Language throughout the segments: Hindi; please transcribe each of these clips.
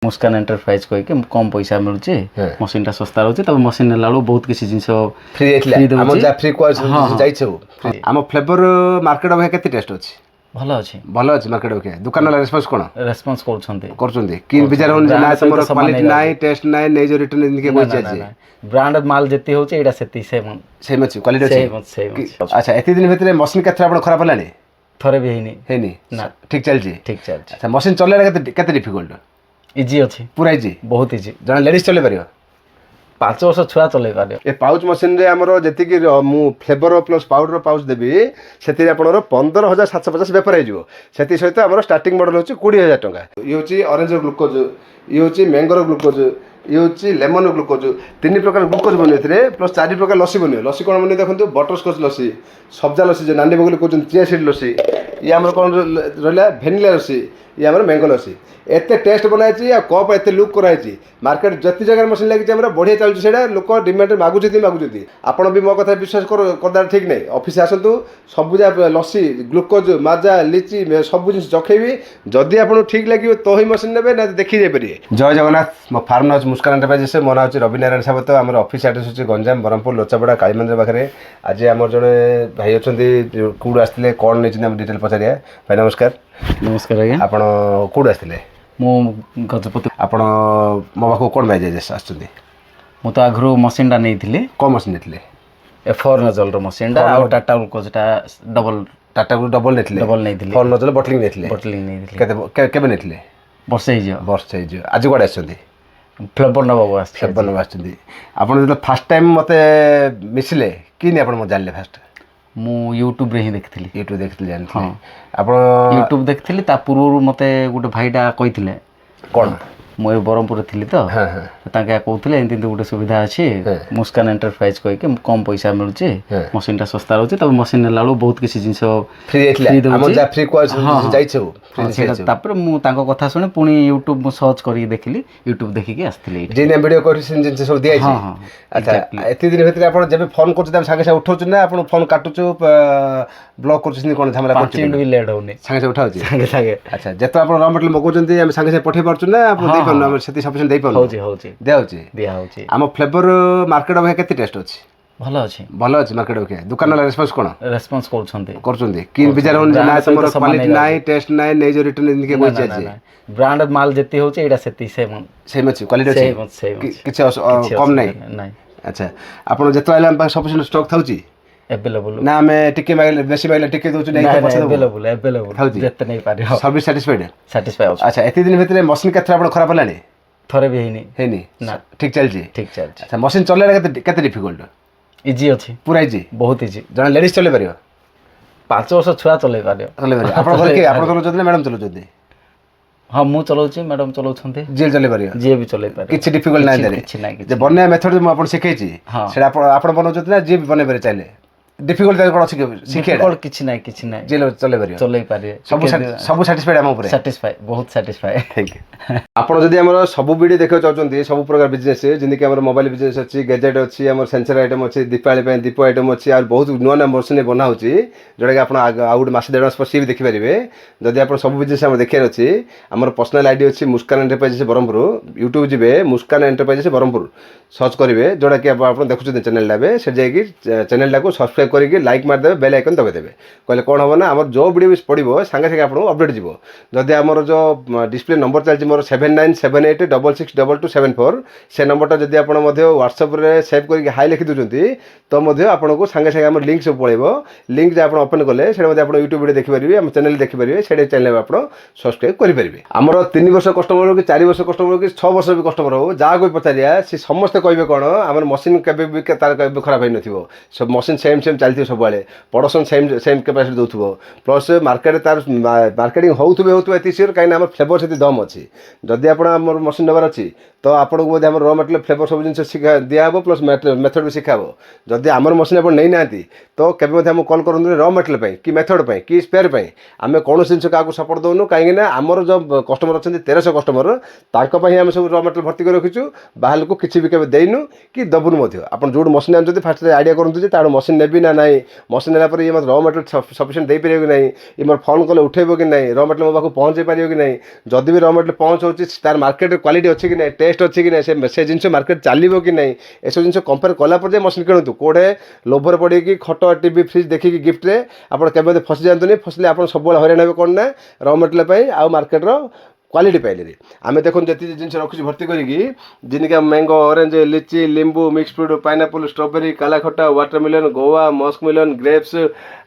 मुस्कान एंटरप्राइज कह के कम पैसा मिलुचे मशीन टा सस्ता रहउचे तब मशीन नेला बहुत किसी जिंस फ्री एतला हम जा फ्री को जाई छौ हम फ्लेवर मार्केट में केते टेस्ट अछि भलो अछि मार्केट में दुकान वाला रेस्पॉन्स करछन्ते कि विचार होन ना हमर क्वालिटी नाइ टेस्ट नाइ नै जो रिटर्न इनके कोइ छै ब्रांड माल जति होचे एडा सेति सेम अछि क्वालिटी अछि अच्छा एति दिन भीतर मशीन केते आपण खराब हलानी थरे भी हेनी ना ठीक चल छी अच्छा मशीन चलेला केते डिफिकल्ट इजी अच्छी पूरा इजी बहुत इजी जन लेडीज चले पारियो 5 वर्ष छुआ चले पारियो ए पाउच मशीन रे हमरो जति कि मु फ्लेवर प्लस पाउडर पाउच देबी सेति आपनरो 15750 व्यापार हे जिवो सेति सहित हमरो स्टार्टिंग मॉडल होची 20000 टका ये होची ऑरेंज ग्लूकोज ये होची मैंगो ग्लूकोज ये होची लेमन ग्लूकोज 3 प्रकार ग्लूकोज बनिथरे प्लस 4 प्रकार लस्सी बनियो लस्सी कोन बनि देखंतु बटर स्कॉच लस्सी सब्जा लस्सी जे नांडी बगल कोचन चिया सीड लस्सी ये हमरो कोन रहला वेनिला लस्सी ये हमरो मैंगो लस्सी एते टेस्ट बनाई आ कप एते लुक कराई मार्केट जति जगह मशीन लगी हमरा बढ़िया चलुଛି सेडा लोक डिमांड मागुछती आपण भी मो कथा विश्वास करदा ठीक नहीं ऑफिस आसंतु सब जा लस्सी ग्लूकोज माजा लिची सब जिन चखेबी जदि आपण ठीक लगे तो ही मशीन नेबे ना देखि जाय परिए जय जगन्नाथ मो फार्म हाउस मुस्कान एंटरप्राइजेस मो नाम अछि रवि नारायण सावत हमर ऑफिस एड्रेस अछि गंजाम बरहमपुर लोचापड़ा काली मंदिर पाखरे आज हमर जने भाई अछंती कुड आस्थिले कोन नै हम डिटेल पचारिया भाई नमस्कार आज्ञा आपण कुड आस्थिले मो गजपति आपण मो पाखो कोन मैजेस आछंती मु तो आगरो मशीन टा नेइथिले को मशीन नेथिले F4 नजल रो मशीन टा आ टाटा ग्लूकोजटा डबल नेथिले फोर नजल बटलिंग नेथिले केते केबे नेथिले वर्षे हिजो आज कोड आछंती फ्लेवर नबो आछंती आपण जो फर्स्ट टाइम मते मिसले किने आपण म जानले फर्स्ट मु यूट्यूब रे ही देखथिली जानि आपण यूट्यूब देखथिली ता पूर्व मते गुटे भाईटा कहिथिले कोन मु बरहमपुर थिली तो ताके कहउथिले एंति गुटे सुविधा अछि मुस्कान एंटरप्राइज कह के कम पैसा मिलुचे मशीन टा सस्ता रहउचे तब मशीन नेला बहुत किसी जिंस फ्री एतला हम जा फ्री को जाई छौ तापर मु ताको कथा सुने पुनी यूट्यूब मु सर्च करी देखिली यूट्यूब देखि के आस्थिले जेने वीडियो करिसन जिंस सब दियाई छै अच्छा एति दिन भीतर आपण जबे फोन करछु त संगे से उठौछु ना आपण फोन काटुछु ब्लॉक करछु कोन झमेला करछु 5 मिनिट भी लेट होनी संगे से उठाउछि संगे अच्छा जतो आपण रॉ मटेरियल मगौचंती हम संगे से पठे परछु ना आपण दे परनु हम सेति सफिशिएंट दे परनु होउछि दिया होउछि हम फ्लेवर मार्केट में केते टेस्ट अछि भलो अछि मार्केट में दुकान वाला रेस्पॉन्स करछन्ते कि विचार होन ना हमर क्वालिटी नाइ टेस्ट नाइ नै जो रिटर्न इनके कोइ छै ब्रांड माल जति होचे एडा सेति सेम अछि क्वालिटी अछि किछ कम नै अच्छा आपण जतो आइला हम सफिशिएंट स्टॉक थाउछि अवेलेबल ना मैं टिके माइल बेसी माइल टिके दोछु नै अवेलेबल जते नै पारे सर्विस सैटिस्फाइड अच्छा एति दिन भीतर मशीन केते आपण खराब हलानी थरे भी हेनी ना ठीक चल छी अच्छा मशीन चलेला केते डिफिकल्ट इजी अच्छी पूरा इजी बहुत इजी जन लेडीज चले पारियो 5 वर्ष छुआ चले पारियो आपण घर के आपण चलो मैडम चलो हाँ मु चलाउछि मैडम चलाउछन्ते जे चले पारियो जे भी चले पारियो किछ डिफिकल्ट नै देरे किछ नै जे बन्या मेथड म आपण सिखैछि सेटा आपण बनौछत ना जे भी बने पारे चाले डिफिकल्ट कोन अछि सिखे डिफिकल्ट किछ नै जे चले पारियो सब सैटिस्फाइड हम ऊपर बहुत सैटिस्फाइड थैंक यू आपण जदी हमर सब वीडियो देखौ चाहछन्ती सब प्रकार बिजनेस जिंदे कि हमर मोबाइल बिजनेस अछि गैजेट अछि हमर सेंसर आइटम अछि दीपावली पे दीप आइटम अछि और बहुत नुआ नुआ मशीन बना होछि जोडा कि आपण आउट मास डेढ़ मास पर सी भी देखि परिबे जदी आपण सब बिजनेस हम देखियार अछि हमर पर्सनल आईडी अछि मुस्कान एंटरप्राइजेस बरहमपुर यूट्यूब जिबे मुस्कान एंटरप्राइजेस बरहमपुर सर्च करिवे जोडा कि आपण देखुछते चैनल लाबे से जाय कि चैनल ला को सब्सक्राइब करिके लाइक मार देबे बेल आइकन दबे देबे कहले कोन होबो ना हमर जो वीडियो पडिबो संगे संगे आपण अपडेट जिवो जदी हमर जो डिस्प्ले नंबर चलछि मोर 7978662274 से नंबर टा जदी आपण मध्ये WhatsApp रे सेव करके हाई लिखि दुचंती तो मध्ये आपण को संगे संगे हमर लिंक सब पळेबो लिंक जे आपण ओपन करले से मध्ये आपण YouTube वीडियो देखि परिबे हम चैनल देखि परिबे से चैनल में आपण सब्सक्राइब करि परिबे हमर 3 वर्ष कस्टमर कि 4 वर्ष कस्टमर कि 6 वर्ष भी कस्टमर हो जा कोई पचारिया से समस्त कहबे कोन हमर मशीन केबे भी तार केबे खराब होई नथिबो सब मशीन सेम चलथिबो सब बाले प्रोडक्शन सेम कैपेसिटी दोथबो प्लस मार्केट तार मार्केटिंग होउथबे एति सियर काई हमर फ्लेवर सेति दम अछि जदी आपण हमर मशीन नंबर अछि तो आपको आम र मटेरियल फ्लेवर सब जिन शिखा दिहब प्लस मेथड भी शिखा जदि आमर मशीन आप नहीं ना तो केवे आमको कल करूँ र मटेरियल कि मेथड कि स्पेयर आम कौन जिन क्या सपोर्ट दौनु कहीं आमर जो कस्टमर अच्छा 1300 कस्टमर ताकि आम सब र मटेरियल भर्ती कर रखीचु बाहर को किसी भी केवे देनु कि दबुनु आप जो मशीन आनुँच फास्ट आइडिया करूँ तार मशीन नेबी ना ना मशीन नेला ये र मटेरियल सफिसीयंट दे पारे कि नहीं ये मोर फोन कले उठेब कि नहीं र मटेरियल मो पाक पहुँचे पार कि नहीं जदि भी र मटेरियल पहुँचाऊँ तार मार्केट क्वालिटी अच्छी कि नहीं टेस्ट अच्छी कि नहीं से जिन मार्केट चलो कि नहीं एसब जिन कंपेयर कलापर मशीन किणु कौटे लोभर पड़ी कि खट टीवी फ्रिज देखिए गिफ्ट आपड़ फसी जातुनि फसले आप सब हईराण हे कौन ना र मटेरियल आउ मार्केटर क्वालिटी पाइले आम देखो जी जिन रखी भर्ती करी जिनका मैंगो ऑरेंज लिची लिंबू मिक्स फ्रूट पाइनएप्पल स्ट्रॉबेरी काला खट्टा वाटरमेलन गोवा मस्कमेलन ग्रेप्स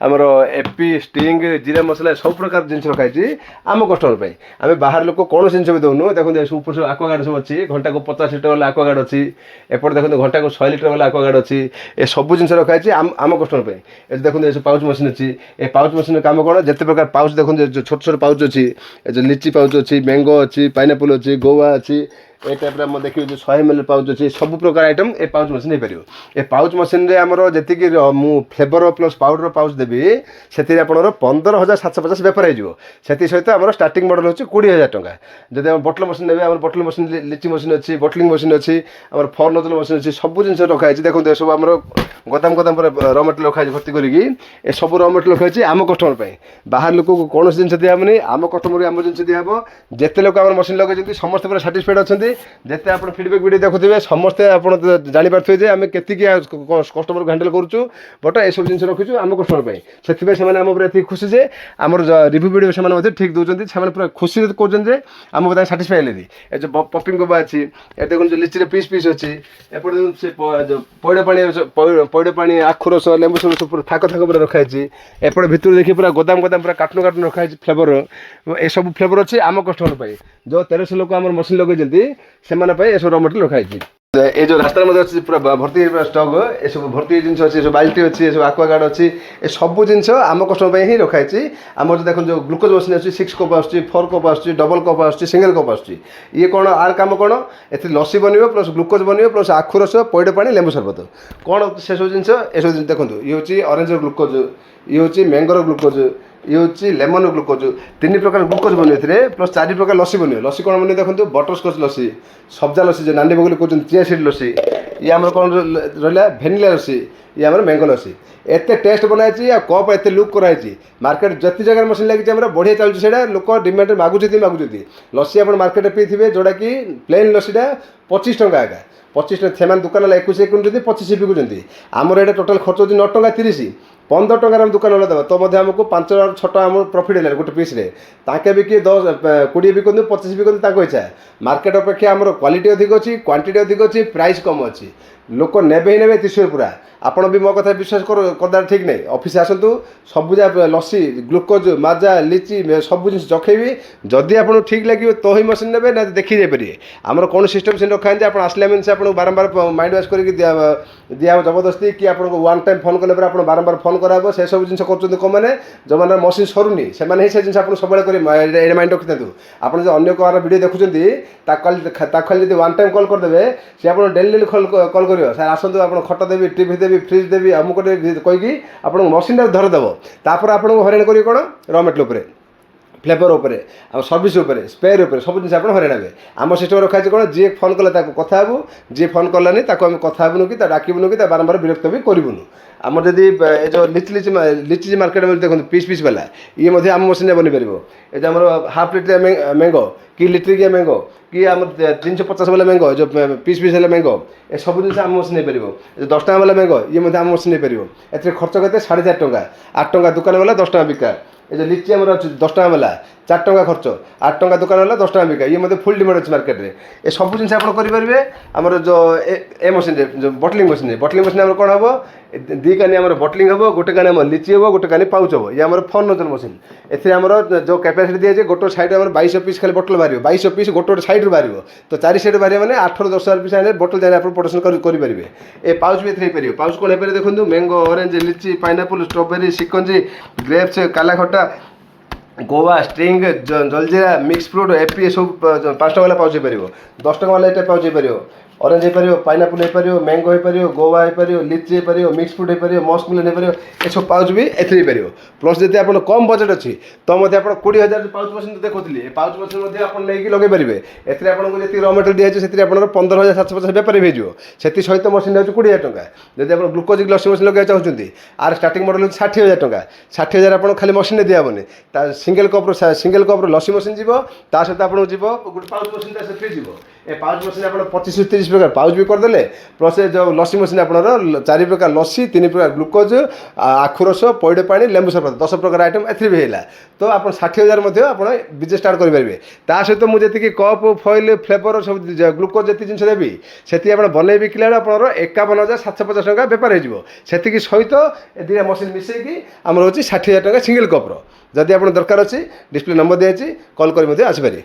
आमर एपी स्टिंग जीरा मसला सब प्रकार जिन रखाई आम कस्टमर आम बाहर लोक कौन जिन भी दौनु देखो ऊपर सब आक्वागार्ड सब अच्छी घंटा को 50 लिटर वाला आक्वागार्ड अच्छी एपटे देखो घंटा को 100 लिटर वाला आक्वागार्ड अच्छी ए सब जिन रखाई आम कस्टमर ये देखो पाउच मशीन अच्छी ए पाउच मशीन काम कौन जिते प्रकार पाउच देखो छोट छोट पाउच अच्छी जो लिची पाउच अच्छी मैंगो अच्छी पाइनएप्पल अच्छी गोवा अच्छी ए टाइप देखिए जो 100 ml पाउच अच्छी सब प्रकार आइटम ए पाउच मशीन हो ए पाउच मशीन रे आमर जी फ्लेवर प्लस पाउडर पाउच देवी से 15,750 बेपार हो सहित आम स्टार्टिंग मॉडल हूँ 20,000 टंका जब आम बटल मशीन ने आम बटल मशीन लिची मशीन अच्छी बटलिंग मशीन अच्छी आम फॉर नोजल मशीन अच्छी सब जिन रखाई देखो सब आम गोदाम गोदाम र मटेरियल रखाई भर्ती करी सब र मटेरियल रखाई आम कस्टमर बाहर लोक को कौन जिन दिहबनी आम कस्टमर आम जिन दिहब जिते लोक आम मशीन लगे समस्त पूरा साटिस्फाइड अच्छा जिते आप फीडबैक वीडियो देखुए समस्ते आप जापारे आम के कस्टमर को हैंडल करूँ बट ये सब जिन रखीचु आम कस्टमर से खुशी जे आम रिव्यू वीडियो से ठीक दूसरी से पूरा खुशी कहते आम साटिस्फाई हेल्ली ए जो पपिंग गोबा अच्छी ए देखो जो लिची पीस पीस अच्छी एपटे से पैड़ पानी आखु रस लेंबू सब थाक थाक पूरा रखाई एपटे भितर देखिए पूरा गोदाम गोदाम पूरा कार्टून कार्टून रखाई फ्लेवर ए सब फ्लेवर अच्छी आम कस्टमर जो 1300 लोक आम मशीन लगे से र मटेरियल रखाई ये जो रास्ता मध्य अच्छी पूरा भर्ती स्टक ये सब भर्ती जिन अच्छी सब बाल्टी अच्छी ये सब आक्वागार्ड अच्छी ये सब जिन आम कस्टमर ही रखाई आम जो देखो जो ग्लुकोज मशीन अच्छी 6 कप आसुच्छी 4 कप आसुच्छी डबल कप आसुच्छी सिंगल कप आसुच्छी ये कौन आर काम कौन ए लस्सी बन प्लस ग्लुकोज बन प्लस आखु रस पैड़ पानी लेंबू सरबत कौन से सब जिन ये सब देखो ये हूँ ऑरेंज ग्लुकोज ये हूँ मैंगोर ग्लुकोज ये हूँ लेमन ग्लुकोज 3 प्रकार ग्लुकोज बन प्लस 4 प्रकार लस्सी बन लस्सी कौन बन देखो बटरस्कच लस्सी सब्जा लस्सी जो नानी बगल कहते चिया सीड लस्सी ये आम कौन रहा भेनिला लस्सी ये आम मैंगो लस्सी एत टेस्ट बनाई कप एत लुक कराई मार्केट जिते जगह मशीन लगी बढ़िया चलती से लोक डिमांड मागुच्च लस्सी आप मार्केट पीते जोटा कि प्लेन लस्सीटा 25 टंका आगे 25 से दुकान 21 किणुच्च 25 बिकुच्च आमर ये टोटाल खर्च हो 9 टंका 30 15 टंकार दुकान वाला देवा तो आमको 5 ରୁ 6 टका आम प्रॉफिट है गोटे पीस ताके बिकी 10 20 बिकते 25 बिकते इच्छा मार्केट अपेक्षा आम क्वालिटी अधिक अच्छी क्वांटिटी अधिक अच्छी प्राइस कम अच्छी लोक नेबे ही नेबे त्रिशूर पूरा आपण भी मो कथा विश्वास करदा ठीक नहीं ऑफिस आसतु सबुजा लस्सी ग्लुकोज माजा लिची सब जिन चखेबी जदि आपको ठीक लगे तो ही मशीन ने ना देखी जापरिए आमर कौन सिस्टम से रखा आप आसला मीन से आपको बारंबार माइंड वाश करके दिया जबरदस्ती कि आपको वन टाइम फोन कले आप बारंबार फोन कराब से सब जिन कर जो मैंने मशीन सरुनी से जिन आप सब माइंड रखी था आप जो अन्य कार वीडियो देखुं खाली जब वन टाइम कल करदे सी आप डेली कल कर सर आसतु आप खट देवी टीवी देवी फ्रिज देवी अमुक कहीकि आप मशीन धरदेव तापर आपको हराण करेंगे कौन र मटेरियल फ्लेवर उपर सर्विस उपर स्पेयर उपर सब जिन आप हराण हे आम सिस्टम रखा कौन जी फोन कले कथा हेबू जी फोन कलानी आम कथा हेबुनु कि डाकबुनु कि बारंबार विरक्त भी करूँ आम जदि जो लिची लिची लिची मार्केट में देखो पीस पीस वाला ये आम मशीन बन पार ये आम हाफ लिटर मैंगो कि लिट्रिकिया मैंगो कि आम 350 वाला मैंगो जो पीस पीस वाला मैंगो ये सब जिन आम मशीन पार जो 10 टका वाला मैंगो ये आम मशीन पार ए खर्च करते 4.5 टंका 8 टंका दुकान वाला 10 टका बिका ये जो लिची आम 10 टका वाला 4 टंका खर्च 8 टंका दुकान वाला 10 टका बिका ये फुल डिमांड अच्छे मार्केट में ये सब जिन आप करेंगे आमर जो ए मशीन जो बटलिंग मशीन आम कौन हम 2 कानी आम बटलिंग हम गोटे कानी आम लिची हम गोटे कानी पाउच हम ये आम फोन नोजल मशीन ए जो कैपेसिटी दिए गोटे साइड आम 2200 पीस खाली बटल बाहर 2200 पीस गोटे साइड बाहर तो 4 साइड बाहर मैंने 8 ରୁ 10,000 पीस आने बटल जाने आप प्रोडक्शन करेंगे ए पाउच भी हो पाउच कौन हो देखो मैंगो ऑरेंज लिची पाइनएप्पल स्ट्रॉबेरी सिकंजी ग्रेप्स काला खट्टा Goa string jaljeera mix fruit AP सब 5 टका वाला पाउच हो पारिबो 10 टका वाला एटा पाउच हो पारिबो ऑरेंज हो पारिबो पाइनएप्पल हो पारिबो मैंगो हो पारिबो गोवा हो पारिबो लीची हो पारिबो मिक्स फ्रूट हो पारिबो मस्कमेलन हो पारिबो ए सब पाउच भी एथि हो पारिबो प्लस जति आपण कम बजेट अछि तो मध्ये आपण 20000 पाउच मशीन देखौतली ए पाउच मशीन मध्ये आपण लेकी लगे पारिबे एथि आपण को जति रॉ मटेरियल दिया छै सेति आपण 15750 व्यापारी भेजियो सेति सहित मशीन होछि 20000 टका जति आपण ग्लूकोज लस्सी मशीन लगे चाहउछंती आर स्टार्टिंग मॉडल होछि 60000 टका 60000 आपण खाली मशीन दिया बने ता सिंगल कप लस्सी मशीन जीवो ता सहित आपण जीवो गुड पाउच मशीन ता सेति जीवो ए पाउच मशीन आपण 25 से 30 प्रकार पाउच भी कर देले प्लस जो लस्सी मशीन आपण 4 प्रकार लस्सी 3 प्रकार ग्लूकोज आखु रस पइड पानी लेंबू सरबत 10 प्रकार आइटम एथि भी हैला तो आपण 60000 मध्ये आपण बिजनेस स्टार्ट करि परिबे ता सहित मु जति कि कप फॉइल फ्लेवर सब ग्लूकोज जति जिंस देबी सेति आपण बनै बिकला आपण 51750 टका व्यापार हे जिवो सेति कि सहित ए दिना मशीन मिसै कि हमर होची 60000 टका सिंगल कप रो जदि आपण दरकार अछि डिस्प्ले नंबर दिया अछि कॉल करि मध्ये आसी पारे।